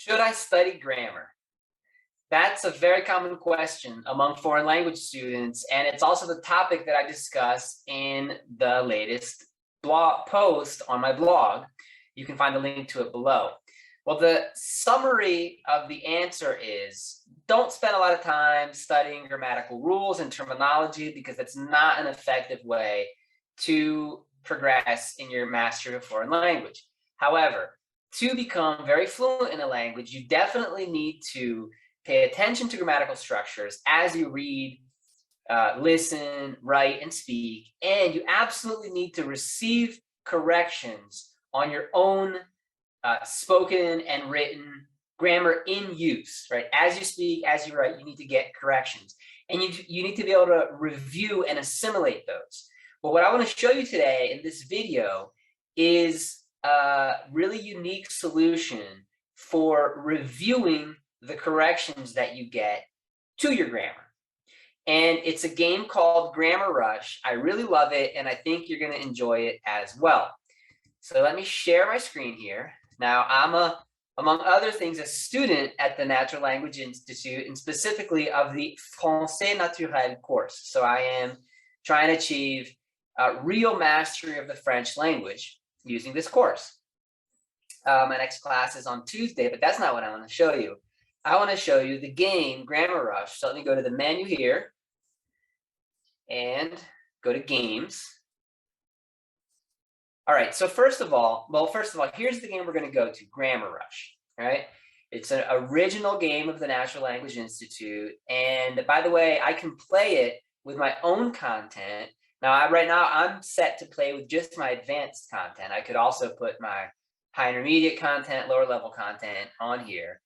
Should I study grammar? That's a very common question among foreign language students, and it's also the topic that I discuss in the latest blog post on my blog. You can find the link to it below. Well, the summary of the answer is don't spend a lot of time studying grammatical rules and terminology because it's not an effective way to progress in your mastery of foreign language. However, to become very fluent in a language, you definitely need to pay attention to grammatical structures as you read, listen, write, and speak. And you absolutely need to receive corrections on your own spoken and written grammar in use, right? As you speak, as you write, you need to get corrections. And you need to be able to review and assimilate those. But what I want to show you today in this video is a really unique solution for reviewing the corrections that you get to your grammar. And it's a game called Grammar Rush. I really love it, and I think you're going to enjoy it as well. So let me share my screen here. Now, I'm among other things, a student at the Natural Language Institute, and specifically of the Français Naturel course. So I am trying to achieve real mastery of the French language using this course. My next class is on Tuesday, but that's not what I want to show you. I want to show you the game Grammar Rush. So let me go to the menu here and go to games. All right, so first of all, here's the game we're going to go to, Grammar Rush, all right? It's an original game of the Natural Language Institute. And by the way, I can play it with my own content. Now, right now, I'm set to play with just my advanced content. I could also put my high intermediate content, lower level content on here.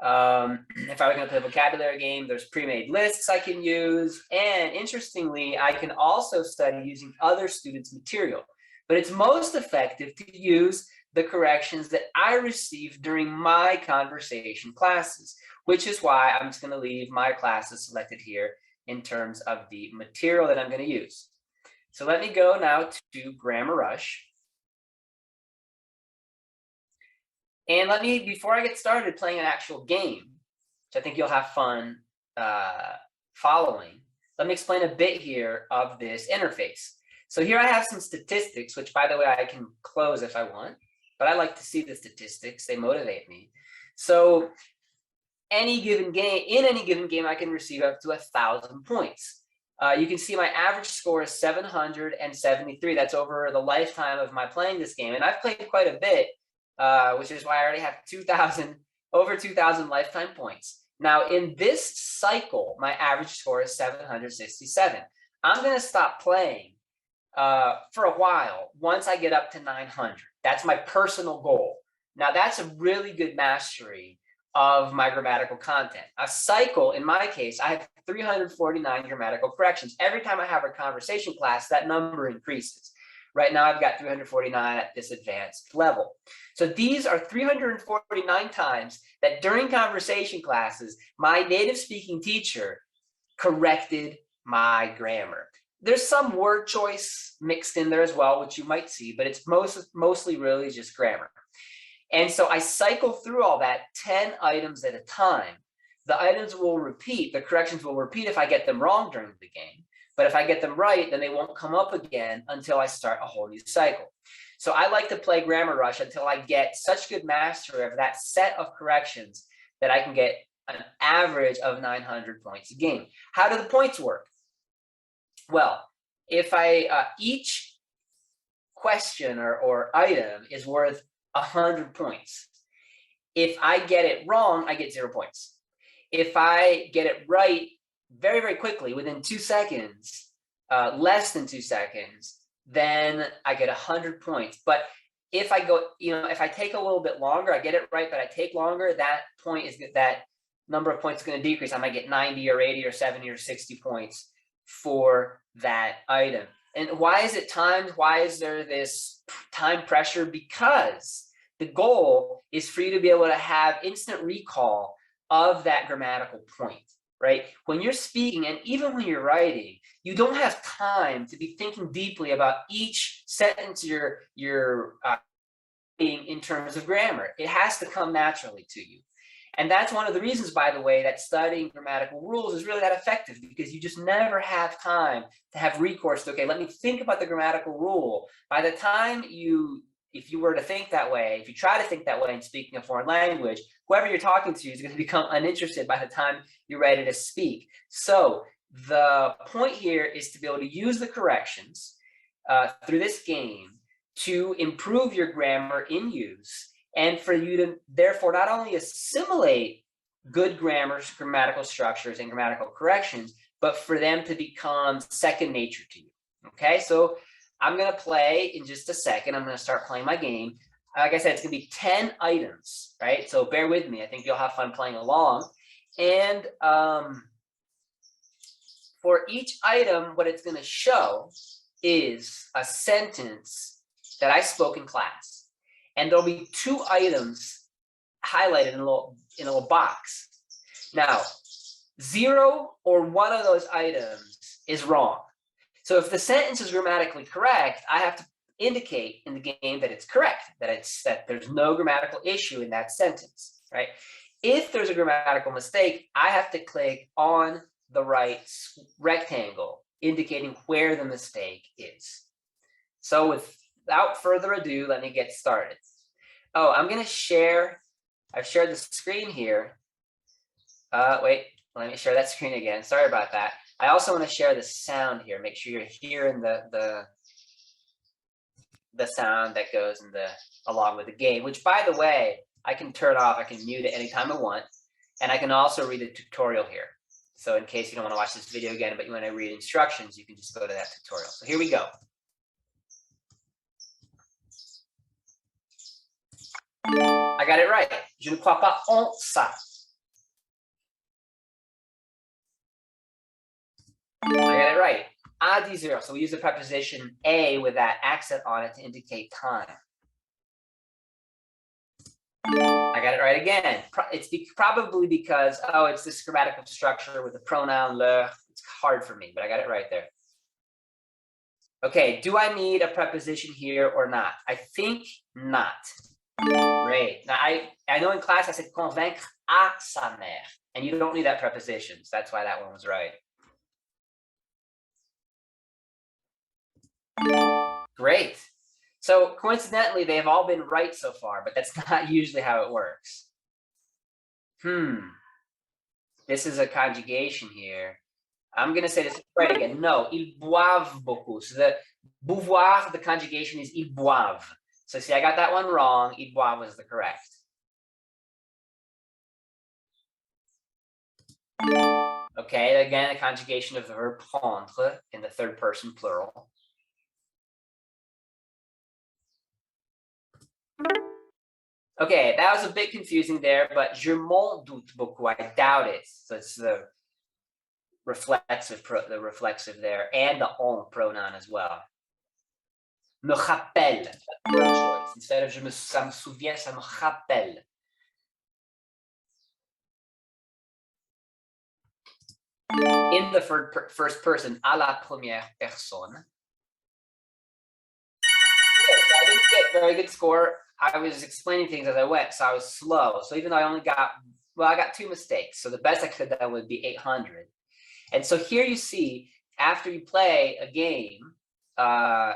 If I were going to play a vocabulary game, there's pre-made lists I can use. And interestingly, I can also study using other students' material. But it's most effective to use the corrections that I receive during my conversation classes, which is why I'm just going to leave my classes selected here in terms of the material that I'm going to use. So let me go now to Grammar Rush. And let me, before I get started playing an actual game, which I think you'll have fun following, let me explain a bit here of this interface. So here I have some statistics, which by the way, I can close if I want, but I like to see the statistics, they motivate me. So in any given game, I can receive up to 1,000 points. You can see my average score is 773. That's over the lifetime of my playing this game. And I've played quite a bit, which is why I already have over 2,000 lifetime points. Now in this cycle, my average score is 767. I'm going to stop playing for a while once I get up to 900. That's my personal goal. Now that's a really good mastery of my grammatical content. A cycle, in my case, I have 349 grammatical corrections. Every time I have a conversation class, that number increases. Right now I've got 349 at this advanced level. So these are 349 times that during conversation classes, my native speaking teacher corrected my grammar. There's some word choice mixed in there as well, which you might see, but it's mostly really just grammar. And so I cycle through all that 10 items at a time. The items will repeat, the corrections will repeat if I get them wrong during the game. But if I get them right, then they won't come up again until I start a whole new cycle. So I like to play Grammar Rush until I get such good mastery of that set of corrections that I can get an average of 900 points a game. How do the points work? Well, if each question or item is worth 100 points. If I get it wrong, I get 0 points. If I get it right very, very quickly, within 2 seconds, less than 2 seconds, then I get 100 points. But if I go, if I take a little bit longer, I get it right, but I take longer, that number of points is going to decrease. I might get 90 or 80 or 70 or 60 points for that item. And why is it timed? Why is there this time pressure? Because the goal is for you to be able to have instant recall of that grammatical point, right? When you're speaking and even when you're writing, you don't have time to be thinking deeply about each sentence you're in terms of grammar. It has to come naturally to you. And that's one of the reasons, by the way, that studying grammatical rules is really that effective, because you just never have time to have recourse to, okay, let me think about the grammatical rule. By the time if you were to think that way, if you try to think that way in speaking a foreign language, whoever you're talking to is going to become uninterested by the time you're ready to speak. So the point here is to be able to use the corrections through this game to improve your grammar in use, and for you to therefore not only assimilate good grammatical structures and grammatical corrections, but for them to become second nature to you. Okay, so I'm going to play in just a second. I'm going to start playing my game. Like I said, it's going to be 10 items, right? So bear with me. I think you'll have fun playing along. And for each item, what it's going to show is a sentence that I spoke in class. And there'll be 2 items highlighted in a little box. Now, 0 or 1 of those items is wrong. So if the sentence is grammatically correct, I have to indicate in the game that it's correct, that there's no grammatical issue in that sentence, right? If there's a grammatical mistake, I have to click on the right rectangle, indicating where the mistake is. So without further ado, let me get started. Oh, I'm going to share. I've shared the screen here. Wait, let me share that screen again. Sorry about that. I also want to share the sound here. Make sure you're hearing the sound that goes along with the game, which, by the way, I can turn off. I can mute it anytime I want. And I can also read the tutorial here. So in case you don't want to watch this video again, but you want to read instructions, you can just go to that tutorial. So here we go. I got it right. Je ne crois pas en ça. I got it right. À 10 heures. So we use the preposition a with that accent on it to indicate time. I got it right again. It's probably because, oh, it's this grammatical structure with the pronoun le. It's hard for me, but I got it right there. Okay, do I need a preposition here or not? I think not. Great. Now, I know in class I said convaincre à sa mère, and you don't need that preposition. So that's why that one was right. Great. So coincidentally, they have all been right so far, but that's not usually how it works. This is a conjugation here. I'm going to say this right again. No, ils boivent beaucoup. So the boire, the conjugation is ils boivent. So see, I got that one wrong. Ils boivent was the correct. Okay, again, a conjugation of the verb prendre in the third person plural. Okay, that was a bit confusing there, but je m'en doute beaucoup. I doubt it. So it's the reflexive there, and the on pronoun as well. Me rappelle, choice. Instead of ça me souvient, ça me rappelle. In the first person, à la première personne. I didn't get very good score. I was explaining things as I went, so I was slow. So even though I got 2 mistakes. So the best I could have done would be 800. And so here you see, after you play a game,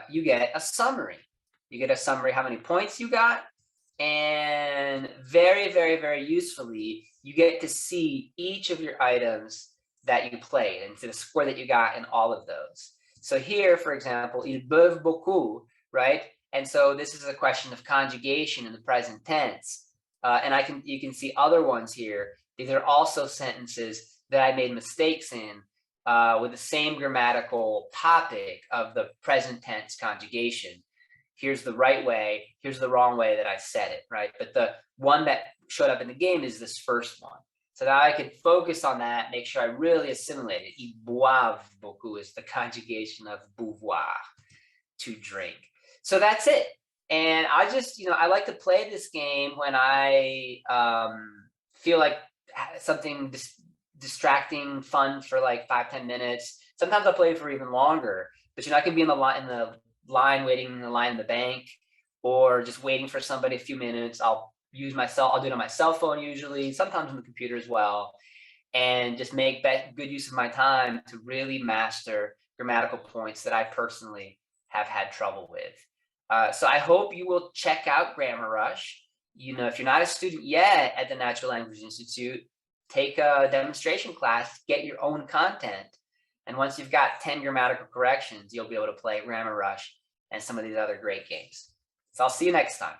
you get a summary. You get a summary how many points you got, and very, very, very usefully, you get to see each of your items that you played and the score that you got in all of those. So here, for example, ils boivent beaucoup, right? And so this is a question of conjugation in the present tense. And you can see other ones here. These are also sentences that I made mistakes in with the same grammatical topic of the present tense conjugation. Here's the right way, here's the wrong way that I said it, right? But the one that showed up in the game is this first one. So that I could focus on that, make sure I really assimilate it. Ils boivent beaucoup is the conjugation of boire, to drink. So that's it. And I just, I like to play this game when I feel like something distracting, fun for like 5-10 minutes. Sometimes I'll play for even longer. But I can be in the line waiting in the line in the bank, or just waiting for somebody a few minutes. I'll I'll do it on my cell phone usually, sometimes on the computer as well, and just make good use of my time to really master grammatical points that I personally have had trouble with. So I hope you will check out Grammar Rush. If you're not a student yet at the Natural Language Institute, take a demonstration class, get your own content. And once you've got 10 grammatical corrections, you'll be able to play Grammar Rush and some of these other great games. So I'll see you next time.